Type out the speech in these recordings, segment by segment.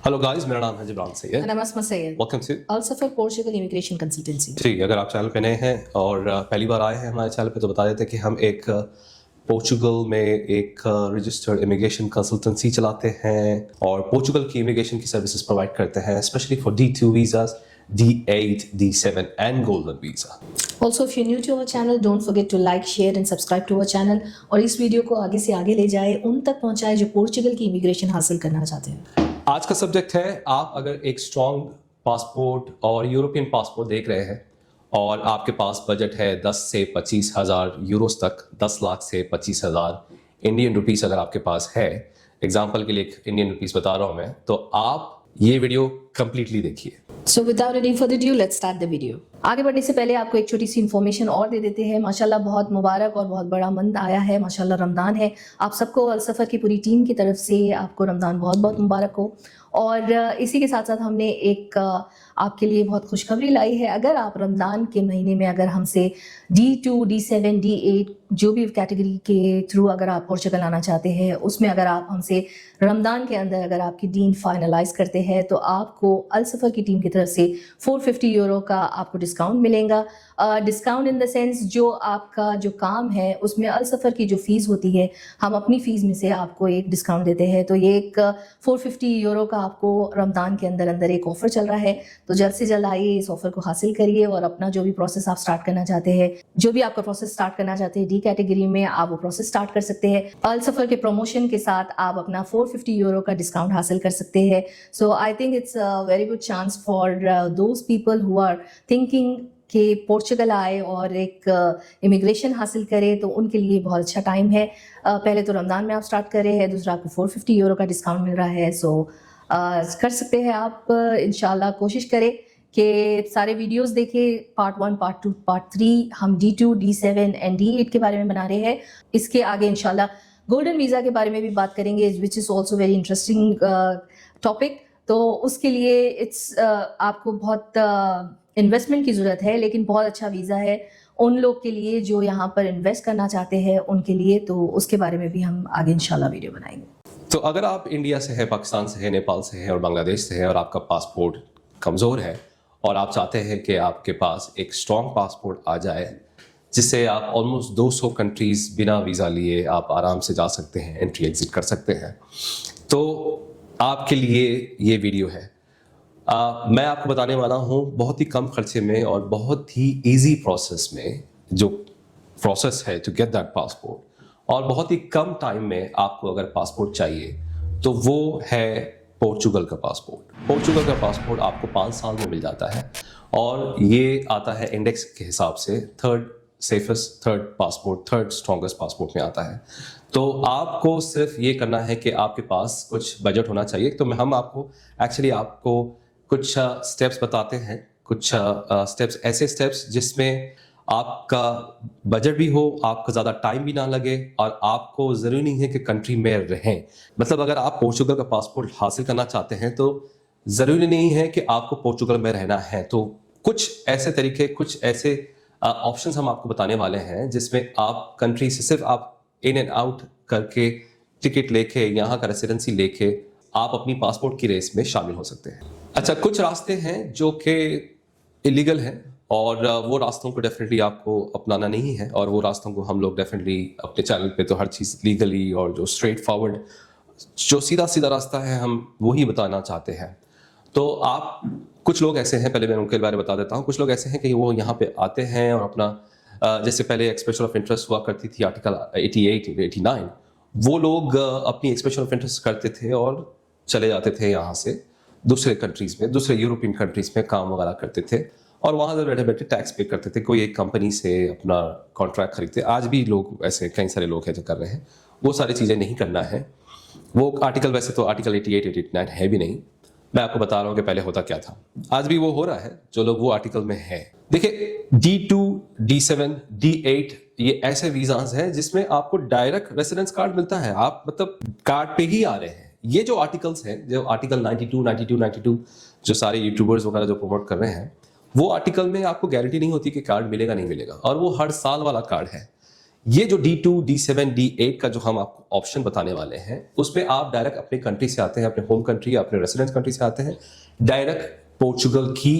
Hello guys, मेरा नाम है Jibran Syed. And I'm Asma Sayed. Welcome to Al-Safar Portugal Immigration Consultancy. जी। अगर आप चैनल पे नए हैं और पहली बार आए हैं हमारे चैनल पे तो बता देते हैं कि हम एक पोर्चुगल में एक रजिस्टर्ड इमिग्रेशन कंसल्टेंसी चलाते हैं और पोर्चुगल की इमिग्रेशन की सर्विसेज प्रोवाइड करते हैं, specially for D2 visas, D8, D7 and golden visa. Also, if you're new to our channel, don't forget to like, share and subscribe to our channel. और इस video को आगे से आगे ले जाए, उन तक पहुंचाए जो पोर्चुगल की इमिग्रेशन हासिल करना चाहते हैं। आज का सब्जेक्ट है, आप अगर एक स्ट्रॉन्ग पासपोर्ट और यूरोपियन पासपोर्ट देख रहे हैं और आपके पास बजट है 10 से 25 हज़ार यूरोस तक, 10 लाख से 25 हज़ार इंडियन रुपीस अगर आपके पास है, एग्जांपल के लिए एक इंडियन रुपीस बता रहा हूं मैं, तो आप ये वीडियो कंप्लीटली देखिए। So without any further ado, let's start the video. आगे बढ़ने से पहले आपको एक छोटी सी इन्फॉर्मेशन और दे देते हैं। माशाल्लाह बहुत मुबारक और बहुत बड़ा मंथ आया है, माशाल्लाह रमज़ान है। आप सबको अल-सफ़र की पूरी टीम की तरफ से आपको रमज़ान बहुत बहुत मुबारक हो। और इसी के साथ साथ हमने एक आपके लिए बहुत खुशखबरी लाई है। अगर आप रमज़ान के महीने में अगर हमसे D2, D7, D8 जो भी कैटेगरी के थ्रू अगर आप पोर्चुगल आना चाहते हैं, उसमें अगर आप हमसे रमज़ान के अंदर अगर आपकी डील फाइनलाइज करते हैं तो आपको अल-सफ़र की टीम की तरफ से 450 यूरो का आपको डिस्काउंट मिलेगा। डिस्काउंट इन द सेंस जो आपका जो काम है उसमें अल-सफ़र की जो फ़ीस होती है, हम अपनी फ़ीस में से आपको एक डिस्काउंट देते हैं। तो ये एक 450 यूरो का आपको रमज़ान के अंदर अंदर एक ऑफ़र चल रहा है। तो जल्द से जल्द आइए, इस ऑफ़र को हासिल करिए और अपना जो भी प्रोसेस आप स्टार्ट करना चाहते हैं, जो भी आपका प्रोसेस स्टार्ट करना चाहते हैं डी कैटेगरी में, आप वो प्रोसेस स्टार्ट कर सकते हैं। अल-सफ़र के प्रमोशन के साथ आप अपना 450 यूरो का डिस्काउंट हासिल कर सकते हैं। So I think it's a very good chance for those people who are thinking कि पोर्चुगल आए और एक इमिग्रेशन हासिल करे, तो उनके लिए बहुत अच्छा टाइम है। पहले तो रमज़ान में आप स्टार्ट कर रहे हैं, दूसरा आपको 450 यूरो का डिस्काउंट मिल रहा है। सो कर सकते हैं आप। इंशाल्लाह कोशिश करें कि सारे वीडियोस देखें, पार्ट 1, पार्ट 2, पार्ट 3 हम D2, D7 एंड D8 के बारे में बना रहे हैं। इसके आगे इंशाल्लाह गोल्डन वीज़ा के बारे में भी बात करेंगे, which is also very interesting topic. तो उसके लिए आपको बहुत इन्वेस्टमेंट की ज़रूरत है, लेकिन बहुत अच्छा वीज़ा है उन लोग के लिए जो यहाँ पर इन्वेस्ट करना चाहते हैं उनके लिए। तो उसके बारे में भी हम आगे इंशाल्लाह वीडियो बनाएंगे। तो अगर आप इंडिया से है, पाकिस्तान से है, नेपाल से है और बांग्लादेश से है और आपका पासपोर्ट कमज़ोर है और आप चाहते हैं कि आपके पास एक स्ट्रॉन्ग पासपोर्ट आ जाए जिससे आप ऑलमोस्ट 200 कंट्रीज़ बिना वीज़ा लिए आप आराम से जा सकते हैं, एंट्री एग्जिट कर सकते हैं, तो आपके लिए ये वीडियो है। मैं आपको बताने वाला हूँ बहुत ही कम खर्चे में और बहुत ही इजी प्रोसेस में, जो प्रोसेस है टू गेट दैट पासपोर्ट, और बहुत ही कम टाइम में आपको अगर पासपोर्ट चाहिए तो वो है पोर्चुगल का पासपोर्ट। पोर्चुगल का पासपोर्ट आपको 5 साल में मिल जाता है और ये आता है इंडेक्स के हिसाब से third safest, third passport, third strongest passport में आता है। तो आपको सिर्फ ये करना है कि आपके पास कुछ बजट होना चाहिए। तो हम आपको कुछ स्टेप्स बताते हैं, कुछ स्टेप्स, ऐसे स्टेप्स जिसमें आपका बजट भी हो, आपका ज़्यादा टाइम भी ना लगे और आपको ज़रूरी नहीं है कि कंट्री में रहें। मतलब अगर आप पोर्चुगल का पासपोर्ट हासिल करना चाहते हैं तो ज़रूरी नहीं है कि आपको पोर्चुगल में रहना है। तो कुछ ऐसे तरीके, कुछ ऐसे ऑप्शंस हम आपको बताने वाले हैं जिसमें आप कंट्री से सिर्फ आप इन एंड आउट करके, टिकट लेके, यहाँ का रेसिडेंसी लेके आप अपनी पासपोर्ट की रेस में शामिल हो सकते हैं। अच्छा, कुछ रास्ते हैं जो कि इलीगल हैं और वो रास्तों को डेफिनेटली आपको अपनाना नहीं है, और वो रास्तों को हम लोग डेफिनेटली अपने चैनल पे तो हर चीज़ लीगली और जो स्ट्रेट फॉरवर्ड, जो सीधा सीधा रास्ता है, हम वही बताना चाहते हैं। तो आप, कुछ लोग ऐसे हैं, पहले मैं उनके बारे में बता देता हूँ। कुछ लोग ऐसे हैं कि वो यहाँ पे आते हैं और अपना जैसे पहले एक्सप्रेशन ऑफ इंटरेस्ट हुआ करती थी आर्टिकल 88, 89, वो लोग अपनी एक्सप्रेशन ऑफ इंटरेस्ट करते थे और चले जाते थे यहाँ से दूसरे कंट्रीज़ में, दूसरे यूरोपियन कंट्रीज़ में काम वगैरह करते थे और वहाँ से बैठे बैठे टैक्स पे करते थे। कोई एक कंपनी से अपना कॉन्ट्रैक्ट खरीदते, आज भी लोग ऐसे कई सारे लोग हैं जो कर रहे हैं। वो सारी चीज़ें नहीं करना है। वो आर्टिकल, वैसे तो आर्टिकल 88, 89 है भी नहीं, मैं आपको बता रहा हूँ कि पहले होता क्या था। आज भी वो हो रहा है जो लोग वो आर्टिकल में है। देखिए, D2, D7, D8 ये ऐसे वीज़ास हैं जिसमें आपको डायरेक्ट रेसिडेंस कार्ड मिलता है। आप मतलब कार्ड पे ही आ रहे हैं। ये जो आर्टिकल्स हैं, जो आर्टिकल 92 जो सारे यूट्यूबर्स वगैरह जो प्रमोट कर रहे हैं, वो आर्टिकल में आपको गारंटी नहीं होती कि कार्ड मिलेगा नहीं मिलेगा, और वो हर साल वाला कार्ड है। ये जो D2, D7, D8 का जो हम आपको ऑप्शन बताने वाले हैं, उसमें आप डायरेक्ट अपने कंट्री से आते हैं, अपने होम कंट्री या अपने रेसिडेंस कंट्री से आते हैं, डायरेक्ट पोर्चुगल की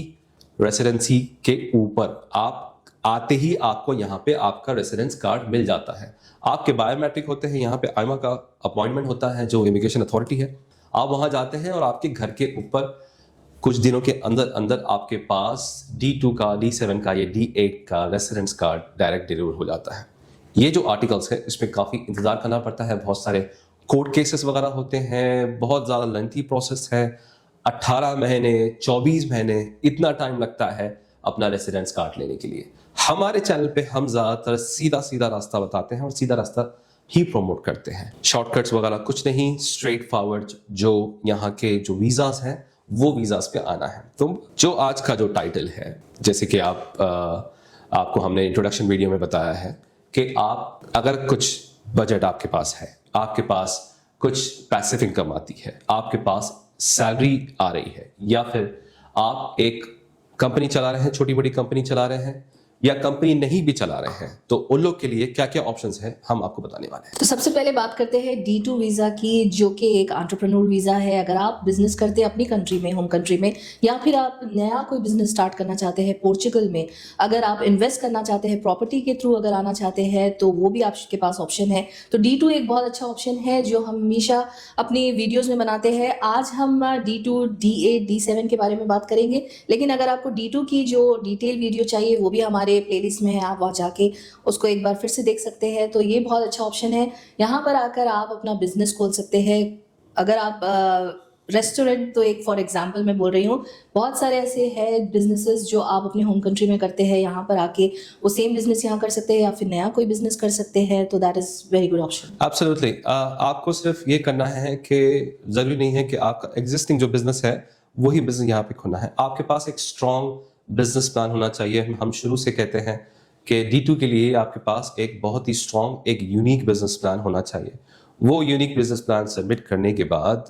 रेसिडेंसी के ऊपर आप आते ही आपको यहाँ पे आपका रेसिडेंस कार्ड मिल जाता है। आपके बायोमेट्रिक होते हैं, यहाँ पे आईमा का अपॉइंटमेंट होता है जो इमिग्रेशन अथॉरिटी है। आप वहां जाते हैं और आपके घर के ऊपर कुछ दिनों के अंदर अंदर आपके पास D2 का, D7 का या D8 का रेसिडेंस कार्ड डायरेक्ट डिलीवर हो जाता है। ये जो आर्टिकल्स है इसमें काफ़ी इंतज़ार करना पड़ता है, बहुत सारे कोर्ट केसेस वगैरह होते हैं, बहुत ज़्यादा लेंथी प्रोसेस है, 18 महीने 24 महीने इतना टाइम लगता है अपना रेसिडेंस कार्ड लेने के लिए। हमारे चैनल पे हम ज़्यादातर सीधा सीधा रास्ता बताते हैं और सीधा रास्ता ही प्रमोट करते हैं। शॉर्टकट्स वगैरह कुछ नहीं, स्ट्रेट फॉरवर्ड जो यहाँ के जो वीज़ास हैं वो वीज़ास पे आना है। तो जो आज का जो टाइटल है, जैसे कि आपको हमने इंट्रोडक्शन वीडियो में बताया है कि आप अगर कुछ बजट आपके पास है, आपके पास कुछ पैसिव इनकम आती है, आपके पास सैलरी आ रही है, या फिर आप एक कंपनी चला रहे हैं, छोटी बड़ी कंपनी चला रहे हैं, या कंपनी नहीं भी चला रहे हैं, तो उन लोग के लिए क्या क्या ऑप्शंस हैं हम आपको बताने वाले हैं। तो सबसे पहले बात करते हैं D2 वीज़ा की, जो कि एक एंटरप्रेन्योर वीज़ा है। अगर आप बिजनेस करते हैं अपनी कंट्री में, होम कंट्री में, या फिर आप नया कोई बिजनेस स्टार्ट करना चाहते हैं पोर्चुगल में, अगर आप इन्वेस्ट करना चाहते हैं प्रॉपर्टी के थ्रू अगर आना चाहते हैं, तो वो भी आपके पास ऑप्शन है। तो D2 एक बहुत अच्छा ऑप्शन है जो हम हमेशा अपनी वीडियोज़ में बनाते हैं। आज हम D2, D8, D7 के बारे में बात करेंगे, लेकिन अगर आपको D2 की जो डिटेल वीडियो चाहिए वो भी हमारे प्लेलिस्ट में है, आप वहाँ जाके उसको एक बार फिर से देख सकते हैं। तो ये बहुत अच्छा ऑप्शन है। यहाँ पर आकर आप अपना बिजनेस खोल सकते हैं। अगर आप रेस्टोरेंट, तो एक फॉर एग्जांपल मैं बोल रही हूँ, बहुत सारे ऐसे हैं बिजनेसेस जो आप अपने होम कंट्री में करते हैं, यहाँ पर आके वो सेम बिजनेस यहाँ कर सकते हैं या फिर नया कोई बिजनेस कर सकते हैं। तो that is very good option. Absolutely, आपको सिर्फ ये करना है कि जरूरी नहीं है कि आपका एग्जिस्टिंग जो बिजनेस है वही बिजनेस यहाँ पे खोलना है। आपके पास एक स्ट्रॉन्ग बिजनेस प्लान होना चाहिए। हम शुरू से कहते हैं कि D2 के लिए आपके पास एक बहुत ही स्ट्रॉन्ग, एक यूनिक बिजनेस प्लान होना चाहिए। वो यूनिक बिजनेस प्लान सबमिट करने के बाद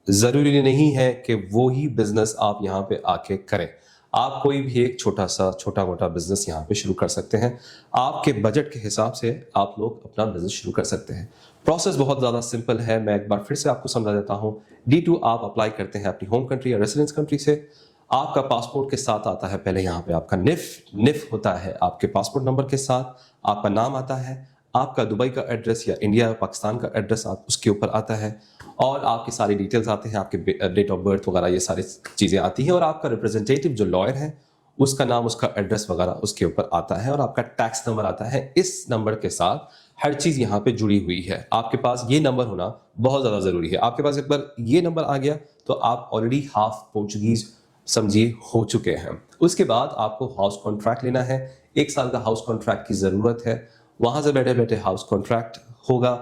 ज़रूरी नहीं है कि वो ही बिजनेस आप यहाँ पे आके करें। आप कोई भी एक छोटा मोटा बिजनेस यहाँ पे शुरू कर सकते हैं। आपके बजट के हिसाब से आप लोग अपना बिजनेस शुरू कर सकते हैं। प्रोसेस बहुत ज़्यादा सिंपल है। मैं एक बार फिर से आपको समझा देता हूँ। D2 आप अप्लाई करते हैं अपनी होम कंट्री या रेसिडेंस कंट्री से। आपका पासपोर्ट के साथ आता है पहले यहाँ पे आपका निफ होता है आपके पासपोर्ट नंबर के साथ, आपका नाम आता है, आपका दुबई का एड्रेस या इंडिया पाकिस्तान का एड्रेस आप उसके ऊपर आता है, और आपकी सारी डिटेल्स आते हैं, आपके डेट ऑफ बर्थ वगैरह ये सारी चीज़ें आती हैं, और आपका रिप्रेजेंटेटिव जो लॉयर है उसका नाम, उसका एड्रेस वगैरह उसके ऊपर आता है, और आपका टैक्स नंबर आता है। इस नंबर के साथ हर चीज़ यहाँ पे जुड़ी हुई है। आपके पास ये नंबर होना बहुत ज़्यादा ज़रूरी है। आपके पास एक बार ये नंबर आ गया तो आप ऑलरेडी हाफ पोर्चुगीज़ समझिए हो चुके हैं। उसके बाद आपको हाउस कॉन्ट्रैक्ट लेना है। 1 साल का हाउस कॉन्ट्रैक्ट की ज़रूरत है। वहाँ से बैठे बैठे हाउस कॉन्ट्रैक्ट होगा।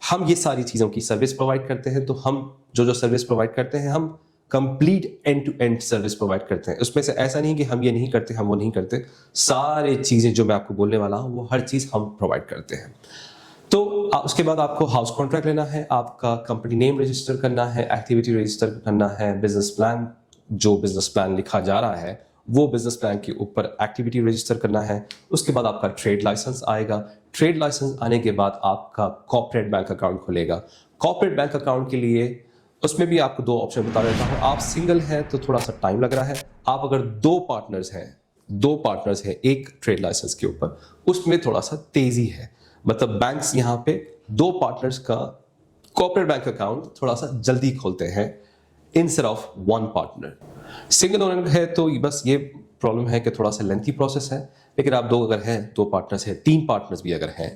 हम ये सारी चीज़ों की सर्विस प्रोवाइड करते हैं। तो हम जो सर्विस प्रोवाइड करते हैं, हम complete end to end service provide करते हैं। उसमें से ऐसा नहीं कि हम ये नहीं करते, हम वो नहीं करते। सारी चीज़ें जो मैं आपको बोलने वाला हूँ वो हर चीज़ हम प्रोवाइड करते हैं। तो उसके बाद आपको हाउस कॉन्ट्रैक्ट लेना है, आपका कंपनी नेम रजिस्टर करना है, एक्टिविटी रजिस्टर करना है, बिजनेस प्लान, जो बिजनेस प्लान लिखा जा रहा है वो बिजनेस प्लान के ऊपर एक्टिविटी रजिस्टर करना है। उसके बाद आपका ट्रेड लाइसेंस आएगा। ट्रेड लाइसेंस आने के बाद आपका कॉर्पोरेट बैंक अकाउंट खुलेगा। कॉर्पोरेट बैंक अकाउंट के लिए उसमें भी आपको 2 ऑप्शन बता देता हूँ। आप सिंगल हैं तो थोड़ा सा टाइम लग रहा है। आप अगर 2 पार्टनर्स हैं एक ट्रेड लाइसेंस के ऊपर, उसमें थोड़ा सा तेजी है। मतलब बैंक्स यहाँ पे 2 पार्टनर्स का कॉर्पोरेट बैंक अकाउंट थोड़ा सा जल्दी खोलते हैं instead of 1 partner. Single owner है तो बस ये प्रॉब्लम है कि थोड़ा सा लेंथी प्रोसेस है। लेकिन आप 2 अगर हैं, 2 पार्टनर्स हैं, 3 पार्टनर्स भी अगर हैं,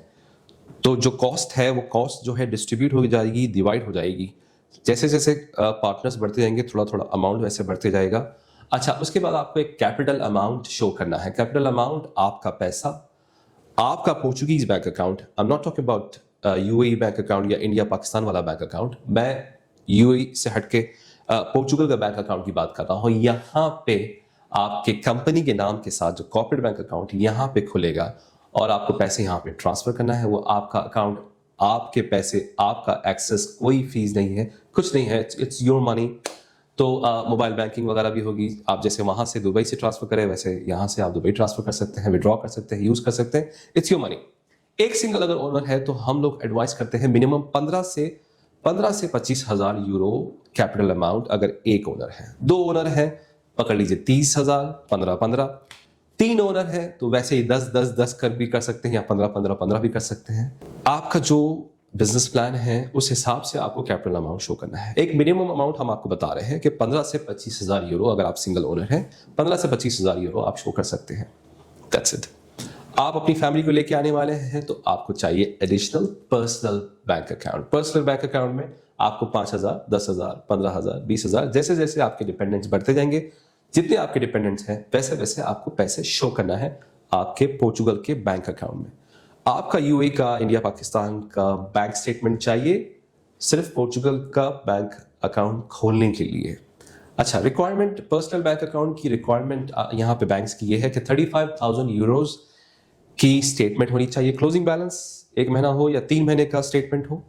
तो जो कॉस्ट है वो कॉस्ट जो है डिस्ट्रीब्यूट हो जाएगी, डिवाइड हो जाएगी। जैसे जैसे पार्टनर्स बढ़ते जाएंगे थोड़ा थोड़ा अमाउंट वैसे बढ़ते जाएगा। अच्छा, उसके बाद आपको एक कैपिटल अमाउंट शो करना है। कैपिटल अमाउंट आपका पैसा, आपका Portuguese bank account, I am not talking about UAE bank account या इंडिया पाकिस्तान वाला बैंक अकाउंट। मैं यूएई से हटके पोर्चुगल का बैंक अकाउंट की बात कर रहा हूँ। यहाँ पे आपके कंपनी के नाम के साथ जो कॉर्पोरेट बैंक अकाउंट यहाँ पे खुलेगा और आपको पैसे यहाँ पे ट्रांसफर करना है। वो आपका अकाउंट, आपके पैसे, आपका एक्सेस, कोई फीस नहीं है, कुछ नहीं है, इट्स योर मनी। तो मोबाइल बैंकिंग वगैरह भी होगी। आप जैसे वहाँ से दुबई से ट्रांसफर करें वैसे यहाँ से आप दुबई ट्रांसफर कर सकते हैं, विड्रॉ कर सकते हैं, यूज़ कर सकते हैं। It's your money. एक सिंगल अगर ओनर है तो हम लोग एडवाइस करते हैं मिनिमम 15 से 25,000 यूरो कैपिटल अमाउंट अगर एक ओनर है। 2 ओनर है पकड़ लीजिए 30,000, 15-15। 3 ओनर है तो वैसे ही 10-10-10 कर भी कर सकते हैं या 15-15-15 भी कर सकते हैं। आपका जो बिजनेस प्लान है उस हिसाब से आपको कैपिटल अमाउंट शो करना है। एक मिनिमम अमाउंट हम आपको बता रहे हैं कि 15 से 25,000 यूरो अगर आप सिंगल ओनर हैं, 15 से 25,000 यूरो आप शो कर सकते हैं। That's it. आप अपनी फैमिली को लेके आने वाले हैं तो आपको चाहिए additional personal bank account. Personal bank account में आपको 5,000, 10,000, 15,000, 20,000 जैसे जैसे आपके डिपेंडेंट्स बढ़ते जाएंगे, जितने आपके डिपेंडेंट्स हैं वैसे वैसे आपको पैसे शो करना है आपके पोर्चुगल के बैंक अकाउंट में। आपका यूएई का, इंडिया पाकिस्तान का बैंक स्टेटमेंट चाहिए सिर्फ पोर्चुगल का बैंक अकाउंट खोलने के लिए। अच्छा, रिक्वायरमेंट पर्सनल बैंक अकाउंट की रिक्वायरमेंट यहाँ पे बैंक्स की ये है कि 35,000 यूरोज की स्टेटमेंट होनी चाहिए। क्लोजिंग बैलेंस 1 महीना हो या 3 महीने का स्टेटमेंट हो,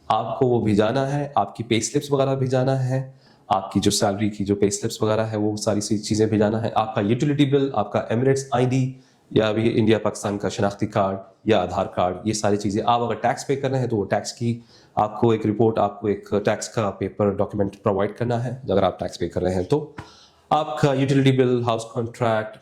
आपको वो भिजाना है। आपकी पे स्लिप्स वगैरह भिजाना है, आपकी जो सैलरी की जो पे स्लिप्स वगैरह है वो सारी चीज़ें भिजाना है। आपका यूटिलिटी बिल, आपका एमिरेट्स आईडी या अभी इंडिया पाकिस्तान का शनाख्ती कार्ड या आधार कार्ड, ये सारी चीज़ें। आप अगर टैक्स पे कर रहे हैं तो वो टैक्स की आपको एक रिपोर्ट, आपको एक टैक्स का पेपर डॉक्यूमेंट प्रोवाइड करना है अगर आप टैक्स पे कर रहे हैं तो। आपका यूटिलिटी बिल, हाउस कॉन्ट्रैक्ट,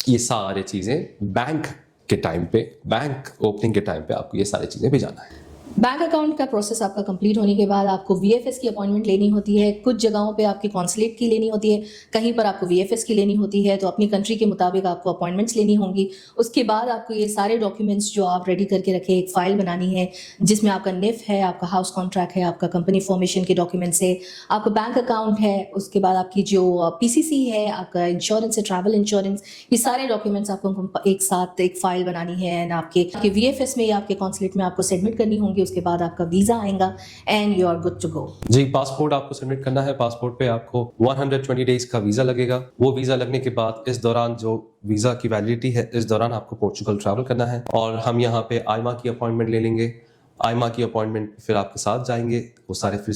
ये सारी चीज़ें बैंक के टाइम पे, बैंक ओपनिंग के टाइम पे आपको ये सारी चीज़ें भिजाना है। बैंक अकाउंट का प्रोसेस आपका कंप्लीट होने के बाद आपको वीएफएस की अपॉइंटमेंट लेनी होती है। कुछ जगहों पे आपकी कॉन्सुलेट की लेनी होती है, कहीं पर आपको वीएफएस की लेनी होती है। तो अपनी कंट्री के मुताबिक आपको अपॉइंटमेंट्स लेनी होंगी। उसके बाद आपको ये सारे डॉक्यूमेंट्स जो आप रेडी करके रखे, एक फाइल बनानी है जिसमें आपका निफ है, आपका हाउस कॉन्ट्रैक्ट है, आपका कंपनी फॉर्मेशन के डॉक्यूमेंट्स है, आपका बैंक अकाउंट है, उसके बाद आपकी जो पीसीसी है, आपका इंश्योरेंस है, ट्रैवल इंश्योरेंस, ये सारे डॉक्यूमेंट्स आपको एक साथ एक फाइल बनानी है एंड आपके वीएफएस में या आपके कॉन्सुलेट में आपको सबमिट करनी होंगी। उसके बाद आपका वीजा आएगा and you are good to go. जी, पासपोर्ट आपको सबमिट करना है। पासपोर्ट पे आपको 120 डेज का वीजा लगेगा। वो वीजा लगने के बाद इस दौरान जो वीजा की वैलिडिटी है, इस दौरान आपको पोर्चुगल ट्रैवल करना है और हम यहाँ पे आईमा की अपॉइंटमेंट ले लेंगे। आईमा की अपॉइंटमेंट फिर आपके साथ जाएंगे। वो सारे फिर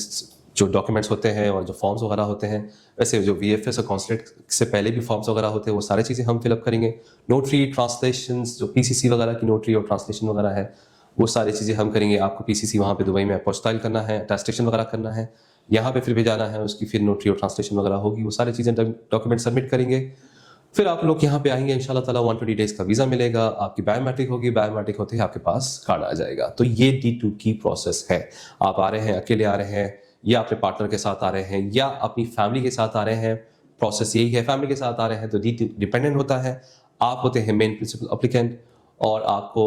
जो डॉक्यूमेंट्स होते हैं और जो फॉर्म्स वगैरह होते हैं, वैसे जो वीएफएस और कॉन्सुलेट से पहले भी फॉर्म्स वगैरह होते हैं, वो सारी चीज़ें हम फिलअप करेंगे। नोटरी, ट्रांसलेशंस, जो पीसीसी वगैरह की नोटरी और ट्रांसलेशन वगैरह है, वो सारी चीज़ें हम करेंगे। आपको पीसीसी वहाँ पे दुबई में अपोस्टाइल करना है, अटेस्टेशन वगैरह करना है, यहाँ पे फिर भेजाना है, उसकी फिर नोटरी और ट्रांसलेशन वगैरह होगी। वो सारी चीज़ें डॉक्यूमेंट सबमिट करेंगे। फिर आप लोग यहाँ पे आएंगे, इंशाल्लाह ताला 120 डेज का वीज़ा मिलेगा। आपकी बायोमेट्रिक होगी, बायोमेट्रिक होते ही आपके पास कार्ड आ जाएगा। तो ये D2 की प्रोसेस है। आप आ रहे हैं, अकेले आ रहे हैं या अपने पार्टनर के साथ आ रहे हैं या अपनी फैमिली के साथ आ रहे हैं, प्रोसेस यही है। फैमिली के साथ आ रहे हैं तो D2 डिपेंडेंट होता है। आप होते हैं मेन प्रिंसिपल अप्लीकेंट और आपको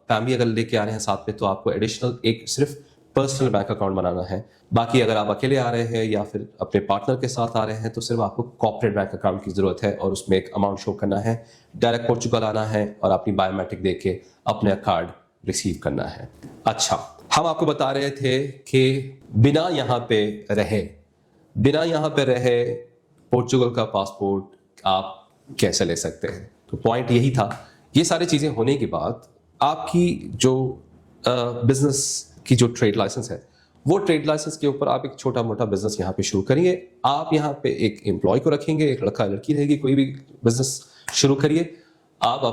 फैमिली अगर लेके आ रहे हैं साथ में तो आपको एडिशनल एक सिर्फ पर्सनल बैंक अकाउंट बनाना है। बाकी अगर आप अकेले आ रहे हैं या फिर अपने पार्टनर के साथ आ रहे हैं तो सिर्फ आपको कॉर्पोरेट बैंक अकाउंट की जरूरत है और उसमें एक अमाउंट शो करना है। डायरेक्ट पोर्चुगल आना है और अपनी बायोमेट्रिक दे के अपना कार्ड रिसीव करना है। अच्छा, हम आपको बता रहे थे कि बिना यहाँ पे रहे पोर्चुगल का पासपोर्ट आप कैसे ले सकते हैं। तो पॉइंट यही था। ये सारी चीज़ें होने के बाद आपकी जो बिजनेस की जो ट्रेड लाइसेंस है, वो ट्रेड लाइसेंस के ऊपर आप एक छोटा मोटा बिजनेस यहाँ पे शुरू करिए। आप यहाँ पे एक एम्प्लॉय को रखेंगे, एक लड़का लड़की रहेगी, कोई भी बिजनेस शुरू करिए। आप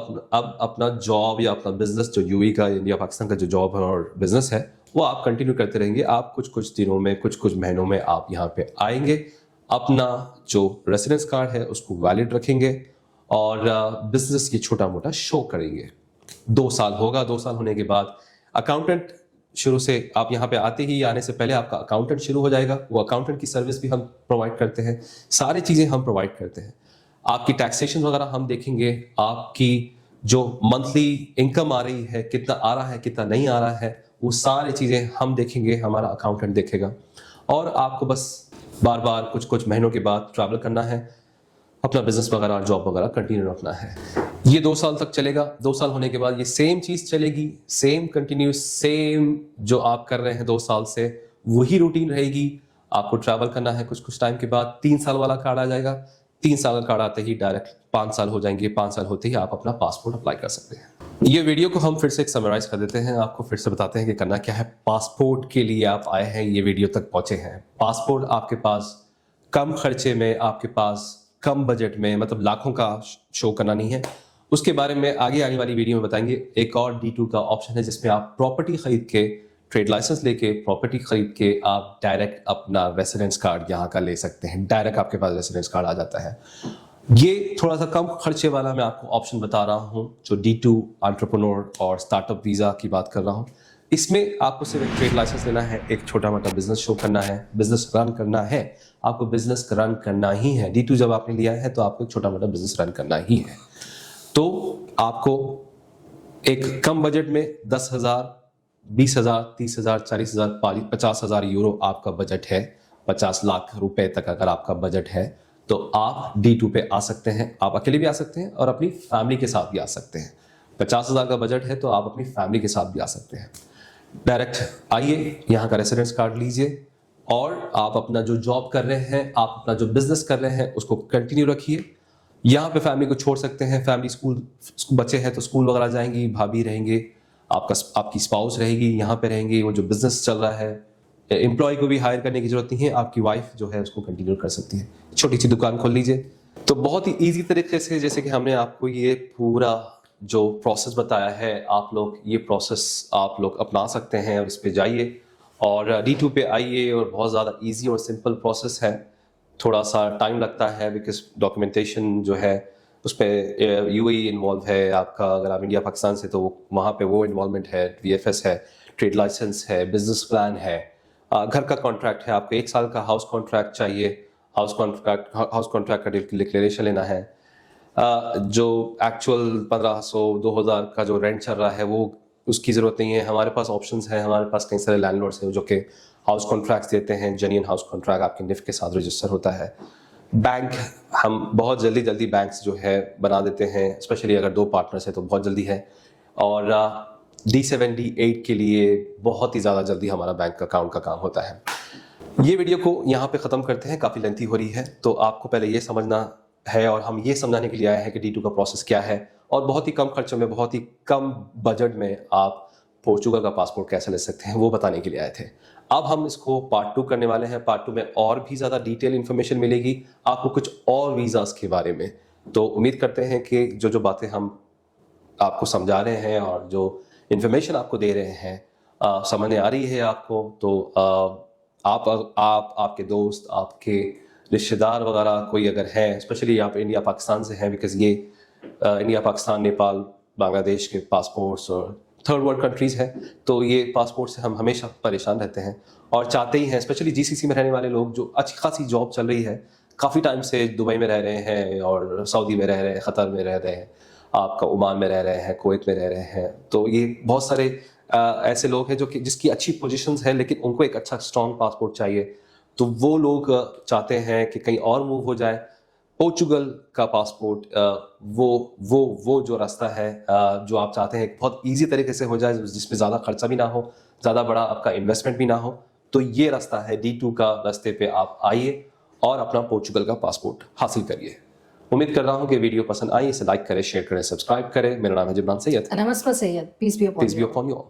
अपना जॉब या अपना बिजनेस जो यूएई का, इंडिया पाकिस्तान का जो जॉब और बिजनेस है वो आप कंटिन्यू करते रहेंगे। आप कुछ दिनों में, कुछ महीनों में आप यहाँ पे आएंगे, अपना जो रेसिडेंस कार्ड है उसको वैलिड रखेंगे और बिजनेस ये छोटा मोटा शो करेंगे। 2 साल होगा। 2 साल होने के बाद अकाउंटेंट शुरू से आप यहाँ पे आते ही, आने से पहले आपका अकाउंटेंट शुरू हो जाएगा। वो अकाउंटेंट की सर्विस भी हम प्रोवाइड करते हैं, सारी चीज़ें हम प्रोवाइड करते हैं। आपकी टैक्सेशन वगैरह हम देखेंगे, आपकी जो मंथली इनकम आ रही है, कितना आ रहा है, कितना नहीं आ रहा है, वो सारी चीज़ें हम देखेंगे, हमारा अकाउंटेंट देखेगा। और आपको बस बार बार कुछ महीनों के बाद ट्रैवल करना है, अपना बिजनेस वगैरह और जॉब वगैरह कंटिन्यू रखना है। ये 2 साल तक चलेगा। 2 साल होने के बाद ये सेम चीज़ चलेगी, सेम कंटिन्यूस, सेम जो आप कर रहे हैं 2 साल से वही रूटीन रहेगी। आपको ट्रैवल करना है। कुछ टाइम के बाद 3 साल वाला कार्ड आ जाएगा। 3 साल का कार्ड आते ही डायरेक्ट 5 साल हो जाएंगे। 5 साल होते ही आप अपना पासपोर्ट अप्लाई कर सकते हैं। ये वीडियो को हम फिर से एक समराइज कर देते हैं, आपको फिर से बताते हैं कि करना क्या है। पासपोर्ट के लिए आप आए हैं, ये वीडियो तक पहुंचे हैं। पासपोर्ट आपके पास कम खर्चे में, आपके पास कम बजट में, मतलब लाखों का शो करना नहीं है। उसके बारे में आगे आने वाली वीडियो में बताएंगे। एक और D2 का ऑप्शन है जिसमें आप प्रॉपर्टी खरीद के, ट्रेड लाइसेंस लेके, प्रॉपर्टी खरीद के आप डायरेक्ट अपना रेसिडेंस कार्ड यहाँ का ले सकते हैं। डायरेक्ट आपके पास रेसिडेंस कार्ड आ जाता है। ये थोड़ा सा कम खर्चे वाला मैं आपको ऑप्शन बता रहा हूँ, जो D2 एंटरप्रेन्योर और स्टार्टअप वीज़ा की बात कर रहा हूँ। इसमें आपको सिर्फ एक ट्रेड लाइसेंस लेना है, एक छोटा मोटा बिजनेस शो करना है, बिजनेस रन करना है। आपको बिजनेस रन करना ही है। D2 जब आपने लिया है तो आपको एक छोटा मोटा बिजनेस रन करना ही है। तो आपको एक कम बजट में 10,000, 20,000, 30,000, 40,000, 50,000 यूरो आपका बजट है, 50 लाख रुपए तक अगर आपका बजट है तो आप D2 पे आ सकते हैं। आप अकेले भी आ सकते हैं और अपनी फैमिली के साथ भी आ सकते हैं। 50,000 का बजट है तो आप अपनी फैमिली के साथ भी आ सकते हैं। डायरेक्ट आइए, यहाँ का रेसिडेंस कार्ड लीजिए और आप अपना जो जॉब कर रहे हैं, आप अपना जो बिजनेस कर रहे हैं उसको कंटिन्यू रखिए। यहाँ पे फैमिली को छोड़ सकते हैं। फैमिली स्कूल बच्चे हैं तो स्कूल वगैरह जाएंगी, भाभी रहेंगे, आपकी स्पाउस रहेगी, यहाँ पे रहेंगे। वो जो बिजनेस चल रहा है, एम्प्लॉय को भी हायर करने की जरूरत नहीं है। आपकी वाइफ जो है उसको कंटिन्यू कर सकती है। छोटी सी दुकान खोल लीजिए। तो बहुत ही ईजी तरीके से, जैसे कि हमने आपको ये पूरा जो प्रोसेस बताया है, आप लोग ये प्रोसेस आप लोग अपना सकते हैं और इस पे जाइए और D2 पे आइए। और बहुत ज़्यादा इजी और सिंपल प्रोसेस है। थोड़ा सा टाइम लगता है बिकॉज डॉक्यूमेंटेशन जो है उस पर UAE इन्वॉल्व है आपका। अगर आप इंडिया पाकिस्तान से तो वहाँ पे वो इन्वॉल्वमेंट है, VFS है, ट्रेड लाइसेंस है, बिजनेस प्लान है, घर का कॉन्ट्रैक्ट है, आपको 1 साल का हाउस कॉन्ट्रैक्ट चाहिए, हाउस कॉन्ट्रैक्ट का डिक्लेरेशन लेना है, जो एक्चुअल 1,500-2,000 का जो रेंट चल रहा है वो उसकी ज़रूरत नहीं है। हमारे पास ऑप्शंस हैं, हमारे पास कई सारे लैंडलॉर्ड्स हैं जो कि हाउस कॉन्ट्रैक्ट्स देते हैं। जेन्युइन हाउस कॉन्ट्रैक्ट आपके NIF के साथ रजिस्टर होता है। बैंक हम बहुत जल्दी बैंक्स जो है बना देते हैं, स्पेशली अगर 2 पार्टनर्स हैं तो बहुत जल्दी है। और D7 D8 के लिए बहुत ही ज़्यादा जल्दी हमारा बैंक अकाउंट का काम होता है। ये वीडियो को यहाँ पे ख़त्म करते हैं, काफ़ी लेंथी हो रही है। तो आपको पहले ये समझना है और हम ये समझाने के लिए आए हैं कि D2 का प्रोसेस क्या है और बहुत ही कम खर्चों में, बहुत ही कम बजट में आप पोर्चुगल का पासपोर्ट कैसे ले सकते हैं वो बताने के लिए आए थे। अब हम इसको पार्ट 2 करने वाले हैं। पार्ट 2 में और भी ज़्यादा डिटेल इन्फॉर्मेशन मिलेगी आपको कुछ और वीज़ास के बारे में। तो उम्मीद करते हैं कि जो बातें हम आपको समझा रहे हैं और जो इन्फॉर्मेशन आपको दे रहे हैं समझ में आ रही है आपको। तो आप आपके दोस्त, आपके रिश्तेदार वगैरह कोई अगर है, स्पेशली आप इंडिया पाकिस्तान से हैं, बिकॉज ये इंडिया पाकिस्तान नेपाल बांग्लादेश के पासपोर्ट्स और थर्ड वर्ल्ड कंट्रीज़ हैं, तो ये पासपोर्ट से हम हमेशा परेशान रहते हैं और चाहते ही हैं, स्पेशली GCC में रहने वाले लोग जो अच्छी खासी जॉब चल रही है, काफ़ी टाइम से दुबई में रह रहे हैं और सऊदी में रह रहे हैं, क़तर में रह रहे हैं, आपका ओमान में रह रहे हैं, कुवैत में रह रहे हैं। तो ये बहुत सारे ऐसे लोग हैं जो कि जिसकी अच्छी पोजीशंस है लेकिन उनको एक अच्छा स्ट्रॉन्ग पासपोर्ट चाहिए। तो वो लोग चाहते हैं कि कहीं और मूव हो जाए। पोर्चुगल का पासपोर्ट वो जो रास्ता है जो आप चाहते हैं बहुत इजी तरीके से हो जाए, जिसमें ज़्यादा खर्चा भी ना हो, ज़्यादा बड़ा आपका इन्वेस्टमेंट भी ना हो, तो ये रास्ता है। D2 का रास्ते पे आप आइए और अपना पोर्चुगल का पासपोर्ट हासिल करिए। उम्मीद कर रहा हूँ कि वीडियो पसंद आई। इसे लाइक करें, शेयर करें, सब्सक्राइब करें। मेरा नाम है Jibran Syed. And I'm Asma Sayed. Peace be upon please be you. Upon you.